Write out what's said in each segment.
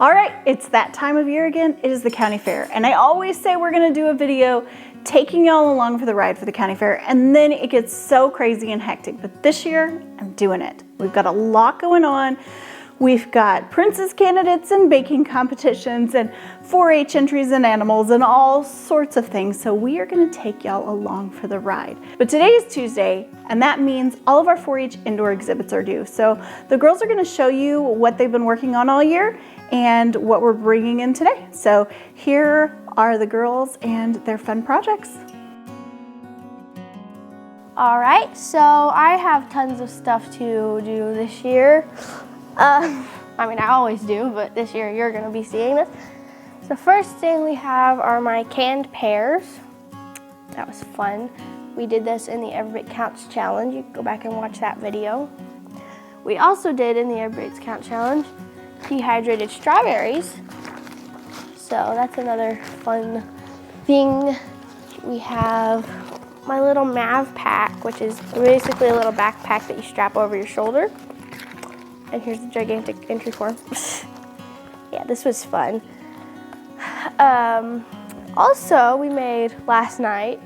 All right, it's that time of year again. It is the county fair. And I always say we're gonna do a video taking y'all along for the ride for the county fair, and then it gets so crazy and hectic. But this year, I'm doing it. We've got a lot going on. We've got princess candidates and baking competitions and 4-H entries and animals and all sorts of things. So we are gonna take y'all along for the ride. But today is Tuesday, and that means all of our 4-H indoor exhibits are due. So the girls are gonna show you what they've been working on all year and what we're bringing in today. So here are the girls and their fun projects. All right, so I have tons of stuff to do this year. I mean, I always do, but this year you're gonna be seeing this. So first thing we have are my canned pears. That was fun. We did this in the Every Bit Counts challenge. You can go back and watch that video. We also did in the Every Bit Counts challenge dehydrated strawberries. So that's another fun thing. We have my little Mav pack, which is basically a little backpack that you strap over your shoulder. And here's the gigantic entry form. Yeah, this was fun. Also, we made last night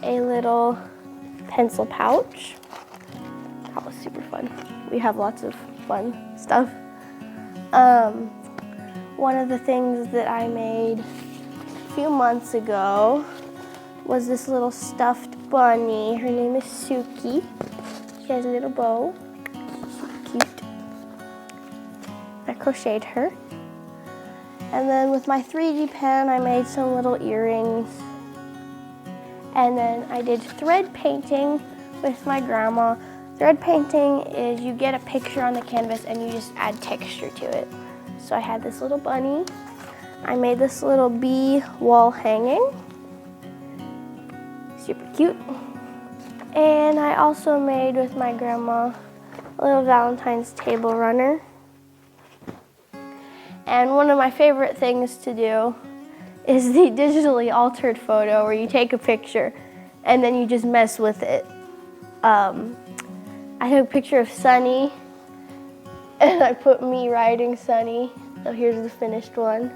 a little pencil pouch. That was super fun. We have lots of fun stuff. One of the things that I made a few months ago was this little stuffed bunny. Her name is Suki. She has a little bow. Super cute. I crocheted her. And then with my 3D pen, I made some little earrings. And then I did thread painting with my grandma. Thread painting is you get a picture on the canvas and you just add texture to it. So I had this little bunny. I made this little bee wall hanging. Super cute. And I also made with my grandma a little Valentine's table runner. And one of my favorite things to do is the digitally altered photo where you take a picture and then you just mess with it. I took a picture of Sunny and I put me riding Sunny. So here's the finished one.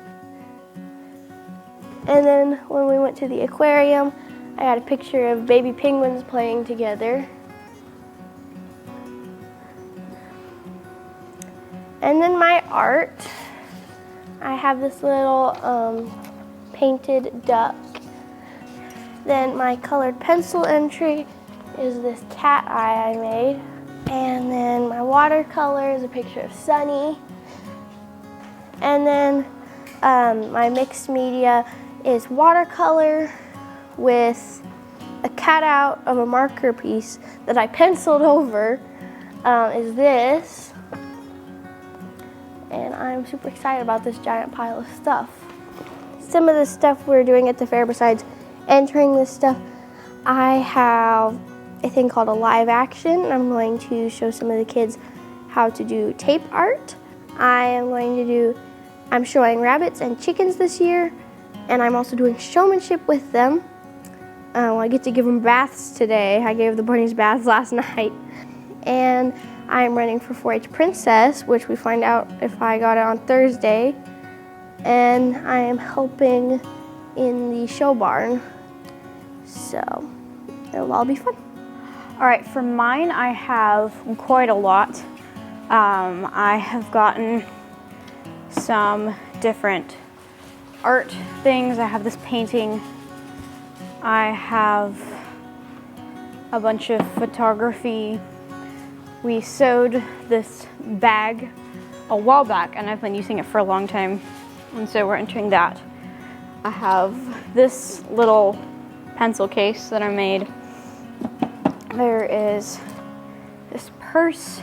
And then when we went to the aquarium, I had a picture of baby penguins playing together. And then my art, I have this little painted duck. Then my colored pencil entry is this cat eye I made. And then my watercolor is a picture of Sunny. And then my mixed media is watercolor with a cutout of a marker piece that I penciled over is this. And I'm super excited about this giant pile of stuff. Some of the stuff we're doing at the fair besides entering this stuff, I have a thing called a live action. I'm going to show some of the kids how to do tape art. I'm showing rabbits and chickens this year, and I'm also doing showmanship with them. I get to give them baths today. I gave the bunnies baths last night. And I'm running for 4-H Princess, which we find out if I got it on Thursday. And I am helping in the show barn. So it'll all be fun. All right, for mine, I have quite a lot. I have gotten some different art things. I have this painting. I have a bunch of photography. We sewed this bag a while back, and I've been using it for a long time, and so we're entering that. I have this little pencil case that I made. There is this purse.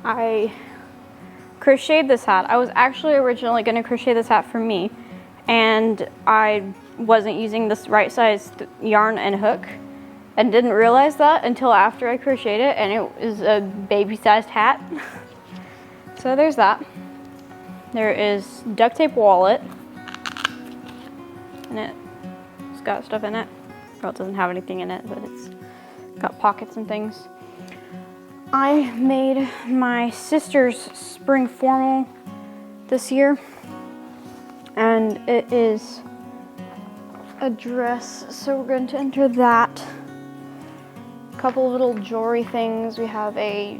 I crocheted this hat. I was actually originally going to crochet this hat for me, and I wasn't using this right size yarn and hook and didn't realize that until after I crocheted it, and it was a baby-sized hat. So there's that. There is duct tape wallet, and it's got stuff in it. Well, it doesn't have anything in it, but it's got pockets and things. I made my sister's spring formal this year, and it is a dress, so we're going to enter that. A couple of little jewelry things. We have a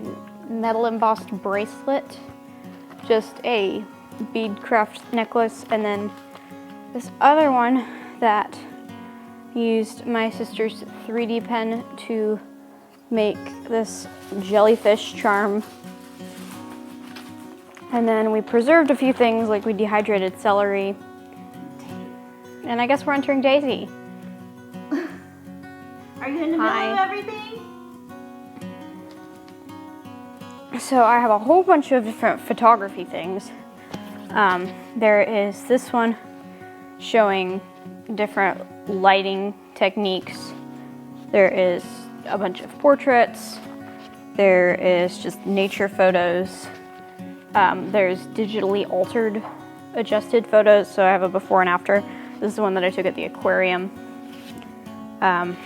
metal embossed bracelet, just a bead craft necklace, and then this other one that used my sister's 3D pen to make this jellyfish charm. And then we preserved a few things, like we dehydrated celery. And I guess we're entering Daisy. Are you in the middle of everything? So I have a whole bunch of different photography things. There is this one showing different lighting techniques. There is a bunch of portraits. There is just nature photos. There's digitally altered, adjusted photos. So I have a before and after. This is the one that I took at the aquarium. And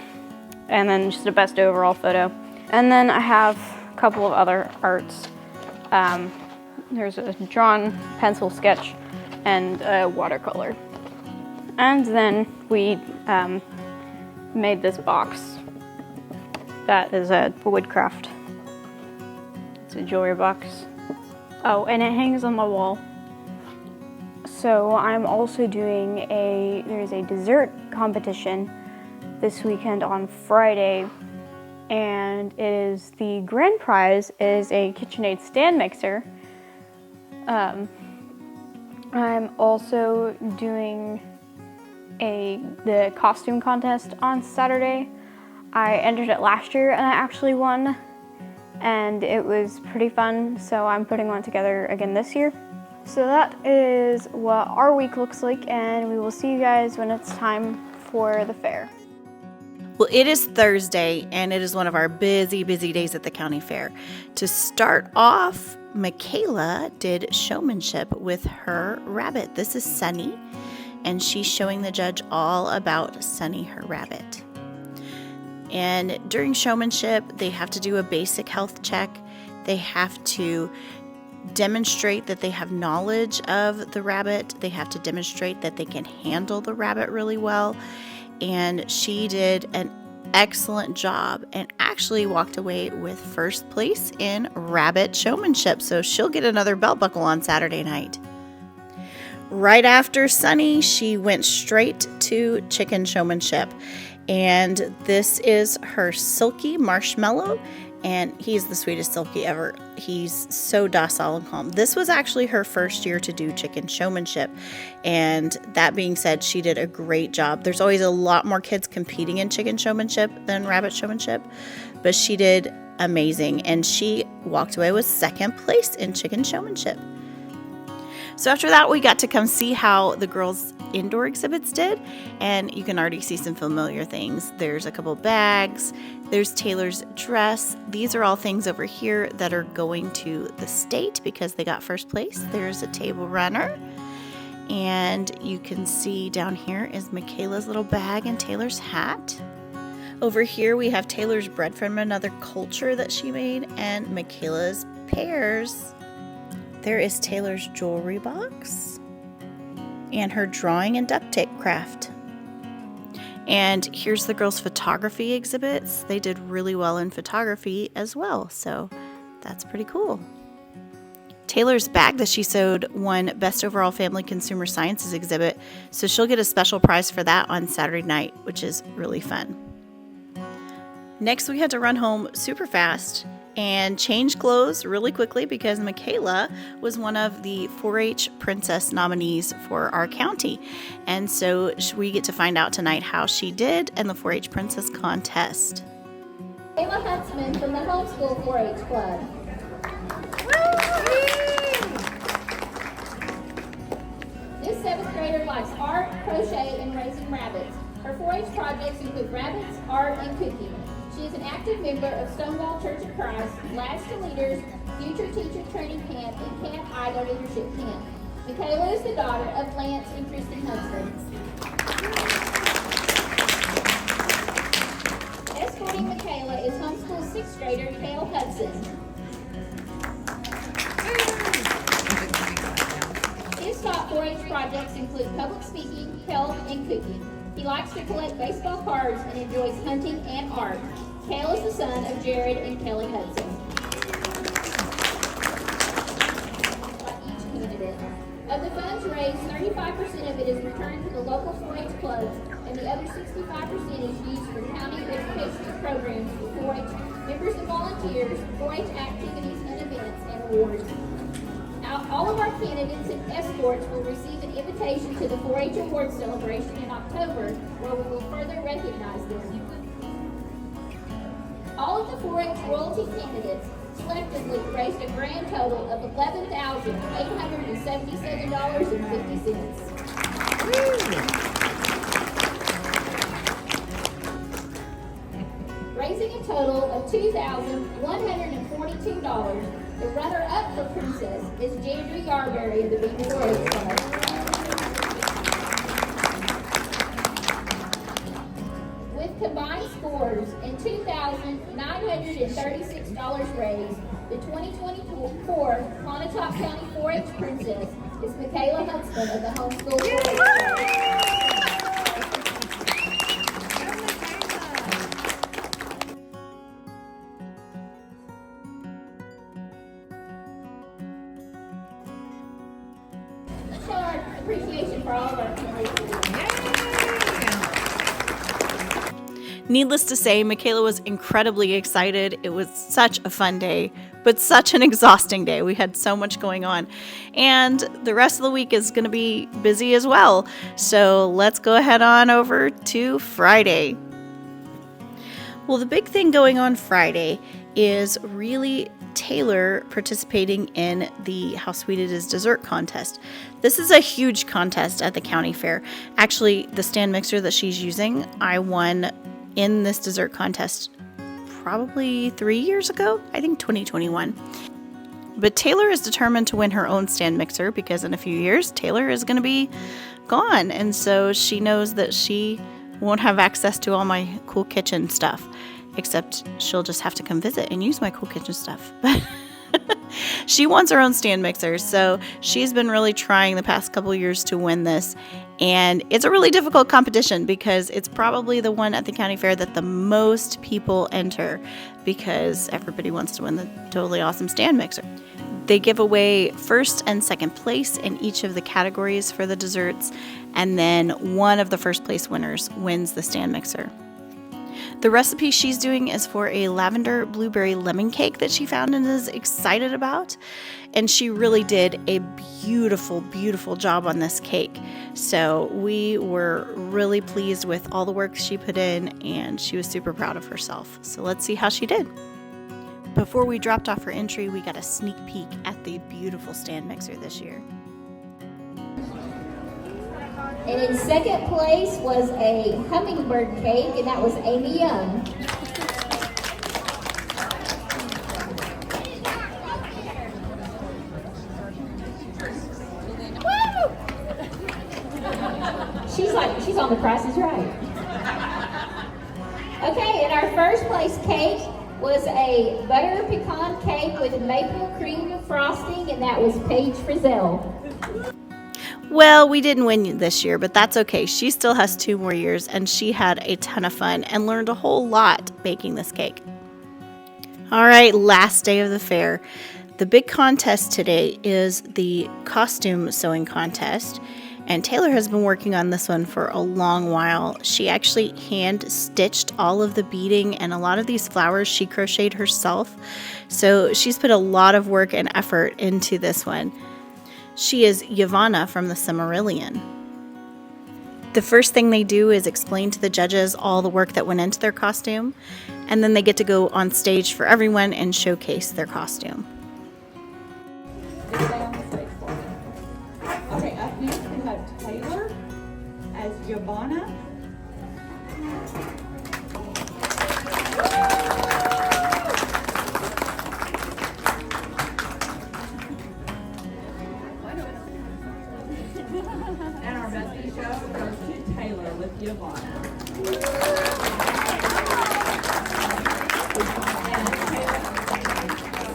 then just a best overall photo. And then I have a couple of other arts. There's a drawn pencil sketch and a watercolor. And then we made this box. That is a woodcraft. It's a jewelry box. Oh, and it hangs on my wall. So I'm also doing there's a dessert competition this weekend on Friday, and the grand prize is a KitchenAid stand mixer. I'm also doing the costume contest on Saturday. I entered it last year and I actually won, and it was pretty fun, so I'm putting one together again this year. So that is what our week looks like, and we will see you guys when it's time for the fair. Well, it is Thursday, and it is one of our busy days at the county fair. To start off, Michaela did showmanship with her rabbit. This is Sunny, and she's showing the judge all about Sunny, her rabbit. And during showmanship, they have to do a basic health check. They have to demonstrate that they have knowledge of the rabbit. They have to demonstrate that they can handle the rabbit really well. And she did an excellent job and actually walked away with first place in rabbit showmanship. So she'll get another belt buckle on Saturday night. Right after Sunny, she went straight to chicken showmanship. And this is her Silky Marshmallow, and he's the sweetest Silky ever. He's so docile and calm. This was actually her first year to do chicken showmanship, and that being said, she did a great job. There's always a lot more kids competing in chicken showmanship than rabbit showmanship, but she did amazing, and she walked away with second place in chicken showmanship. So after that, we got to come see how the girls' indoor exhibits did, and you can already see some familiar things. There's a couple bags, there's Taylor's dress. These are all things over here that are going to the state because they got first place. There's a table runner, and you can see down here is Michaela's little bag and Taylor's hat. Over here we have Taylor's bread from another culture that she made, and Michaela's pears. There is Taylor's jewelry box and her drawing and duct tape craft. And here's the girls' photography exhibits. They did really well in photography as well, so that's pretty cool. Taylor's bag that she sewed won Best Overall Family Consumer Sciences exhibit, so she'll get a special prize for that on Saturday night, which is really fun. Next, we had to run home super fast and change clothes really quickly because Michaela was one of the 4-H Princess nominees for our county. And so we get to find out tonight how she did in the 4-H Princess contest. Kayla Huntsman from the Homeschool 4-H Club. This 7th grader likes art, crochet, and raising rabbits. Her 4-H projects include rabbits, art, and cooking. She is an active member of Stonewall Church of Christ, Last to Leaders, Future Teacher Training Camp, and Camp IDA Leadership Camp. Michaela is the daughter of Lance and Kristen Hudson. Escorting Michaela is homeschool 6th grader Cale Hudson. projects include public speaking, health, and cooking. He likes to collect baseball cards and enjoys hunting and art. Cale is the son of Jared and Kelly Hudson. By each candidate. Of the funds raised, 35% of it is returned to the local 4-H clubs, and the other 65% is used for county educational programs for 4-H members and volunteers, 4-H activities and events, and awards. All of our candidates and escorts will receive an invitation to the 4-H Awards celebration in October, where we will further recognize them. All of the 4-H royalty candidates collectively raised a grand total of $11,877.50. Raising a total of $2,142, the runner-up for Princess is Jandra Yarberry of the Beaver 4-H Club. With combined scores and $2,936 raised, the 2024 Pontotoc County 4-H Princess is Michaela Huntsman of the Homeschool 4-H Club. Let's show our appreciation for all of our candidates. Needless to say, Michaela was incredibly excited. It was such a fun day, but such an exhausting day. We had so much going on. And the rest of the week is going to be busy as well. So let's go ahead on over to Friday. Well, the big thing going on Friday is really Taylor participating in the How Sweet It Is dessert contest. This is a huge contest at the county fair. Actually, the stand mixer that she's using, I won in this dessert contest probably 3 years ago, I think 2021. But Taylor is determined to win her own stand mixer because in a few years, Taylor is going to be gone. And so she knows that she won't have access to all my cool kitchen stuff, except she'll just have to come visit and use my cool kitchen stuff. But she wants her own stand mixer, so she's been really trying the past couple years to win this. And it's a really difficult competition because it's probably the one at the county fair that the most people enter because everybody wants to win the totally awesome stand mixer. They give away first and second place in each of the categories for the desserts, and then one of the first place winners wins the stand mixer. The recipe she's doing is for a lavender blueberry lemon cake that she found and is excited about. And she really did a beautiful, beautiful job on this cake. So we were really pleased with all the work she put in, and she was super proud of herself. So let's see how she did. Before we dropped off her entry, we got a sneak peek at the beautiful stand mixer this year. And in second place was a hummingbird cake, and that was Amy Young. She's on The Price is Right. Okay, and our first place cake was a butter pecan cake with maple cream frosting, and that was Paige Frizzell. Well, we didn't win this year, but that's okay. She still has 2 more years, and she had a ton of fun and learned a whole lot baking this cake. All right, last day of the fair. The big contest today is the costume sewing contest, and Taylor has been working on this one for a long while. She actually hand stitched all of the beading, and a lot of these flowers she crocheted herself. So she's put a lot of work and effort into this one. She is Yavanna from the Silmarillion. The first thing they do is explain to the judges all the work that went into their costume, and then they get to go on stage for everyone and showcase their costume. Okay, up next we have Taylor as Yavanna. And our bestie show goes to Taylor with Yavanna. And Taylor,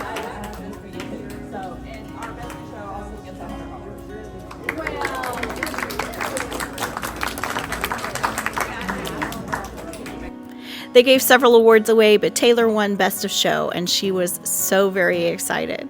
I have this for you too. So, and our bestie show also gets $100. Well, They gave several awards away, but Taylor won Best of Show, and she was so very excited.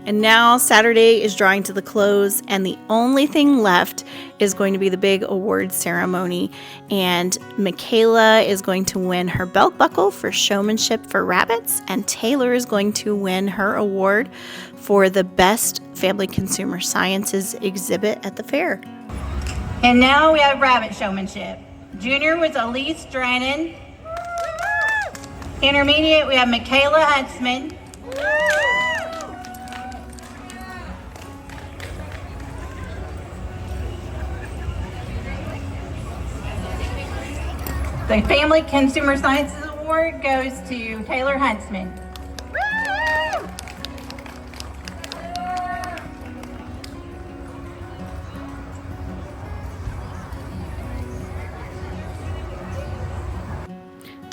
And now Saturday is drawing to the close, and the only thing left is going to be the big awards ceremony. And Michaela is going to win her belt buckle for showmanship for rabbits, and Taylor is going to win her award for the best family consumer sciences exhibit at the fair. And now we have rabbit showmanship. Junior was Elise Drennan. Intermediate, we have Michaela Huntsman. The Family Consumer Sciences Award goes to Taylor Huntsman.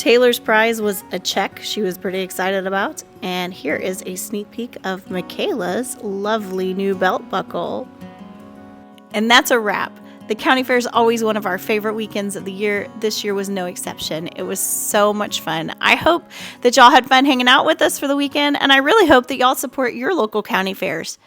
Taylor's prize was a check she was pretty excited about. And here is a sneak peek of Michaela's lovely new belt buckle. And that's a wrap. The county fair is always one of our favorite weekends of the year. This year was no exception. It was so much fun. I hope that y'all had fun hanging out with us for the weekend, and I really hope that y'all support your local county fairs.